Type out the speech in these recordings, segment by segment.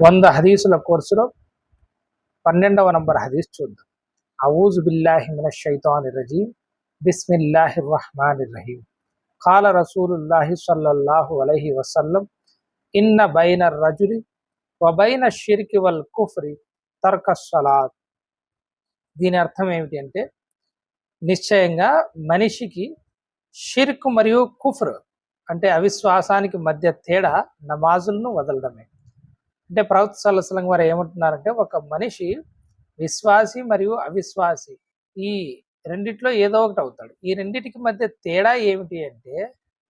100 హదీసుల కోర్సులో 12వ నంబర్ హదీస్ చూద్దాం. అఊజు బిల్లాహి మినష్ షైతానిర్ రజీమ్ బిస్మిల్లాహిర్ రహ్మానిర్ రహీం. ఖాల రసూలుల్లాహి సల్లల్లాహు అలైహి వసల్లం ఇన్న బైన రజులి వ బైన షిర్కి వల్ కుఫ్రి తర్కస్ సలాత్. దీని అర్థం ఏమిటి అంటే, నిశ్చయంగా మనిషికి షిర్క్ మరియు కుఫ్ర్ అంటే అవిశ్వాసానికి మధ్య తేడా నమాజులను వదలడమే. అంటే ప్రవక్త సల్లల్లాహు అలైహి వసల్లం వారు ఏమంటున్నారంటే, ఒక మనిషి విశ్వాసి మరియు అవిశ్వాసి ఈ రెండిట్లో ఏదో ఒకటి అవుతాడు. ఈ రెండిటికి మధ్య తేడా ఏమిటి అంటే,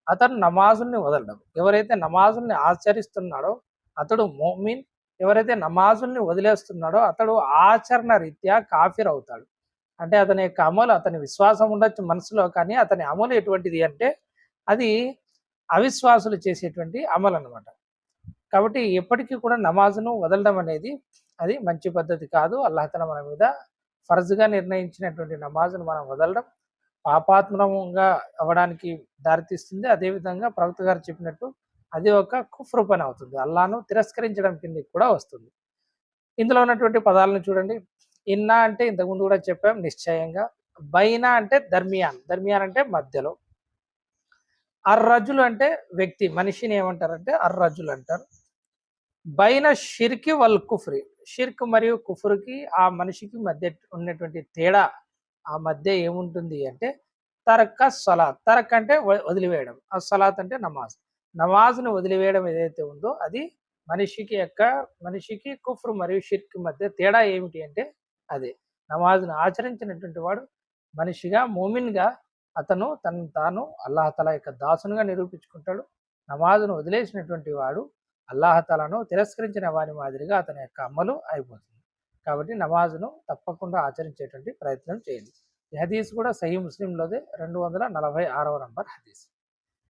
అతను నమాజుల్ని వదలడం. ఎవరైతే నమాజుల్ని ఆచరిస్తున్నాడో అతడు మోమిన్, ఎవరైతే నమాజుల్ని వదిలేస్తున్నాడో అతడు ఆచరణ రీత్యా కాఫిర్ అవుతాడు. అంటే అతని యొక్క అమలు, అతని విశ్వాసం ఉండొచ్చు మనసులో, కానీ అతని అమలు ఎటువంటిది అంటే అది అవిశ్వాసులు చేసేటువంటి అమలు అనమాట. కాబట్టి ఎప్పటికీ కూడా నమాజును వదలడం అనేది అది మంచి పద్ధతి కాదు. అల్లాహ్ తఆలా మన మీద ఫర్జ్గా నిర్ణయించినటువంటి నమాజును మనం వదలడం పాపాత్మకంగా అవ్వడానికి దారితీస్తుంది. అదేవిధంగా ప్రవక్త గారు చెప్పినట్టు అది ఒక కుఫ్రు పని అవుతుంది, అల్లాహ్ను తిరస్కరించడం కిందకి కూడా వస్తుంది. ఇందులో ఉన్నటువంటి పదాలను చూడండి. ఇన్నా అంటే ఇంతకుముందు కూడా చెప్పాం నిశ్చయంగా. బైనా అంటే దర్మియాన్, దర్మియాన్ అంటే మధ్యలో. అర్రజులు అంటే వ్యక్తి, మనిషిని ఏమంటారంటే అర్రజులు అంటారు. బైన షిర్కి వల్ కుఫ్రి, షిర్క్ మరియు కుఫ్రుకి ఆ మనిషికి మధ్య ఉన్నటువంటి తేడా, ఆ మధ్య ఏముంటుంది అంటే తరక సలాత్. తరక్ అంటే వదిలివేయడం, ఆ సలాత్ అంటే నమాజ్. నమాజ్ను వదిలివేయడం ఏదైతే ఉందో అది మనిషికి కుఫ్రు మరియు షిర్క్ మధ్య తేడా ఏమిటి అంటే అదే. నమాజ్ను ఆచరించినటువంటి వాడు మనిషిగా, మోమిన్గా అతను తను తాను అల్లాహ్ తఆలా యొక్క దాసునిగా నిరూపించుకుంటాడు. నమాజ్ను వదిలేసినటువంటి వాడు అల్లాహ్ తఆలాను తిరస్కరించిన వారి మాదిరిగా అతని యొక్క అమలు అయిపోతుంది. కాబట్టి నమాజ్ను తప్పకుండా ఆచరించేటువంటి ప్రయత్నం చేయండి. ఈ హదీస్ కూడా సహీ ముస్లింలోదే 246వ నంబర్ హదీస్.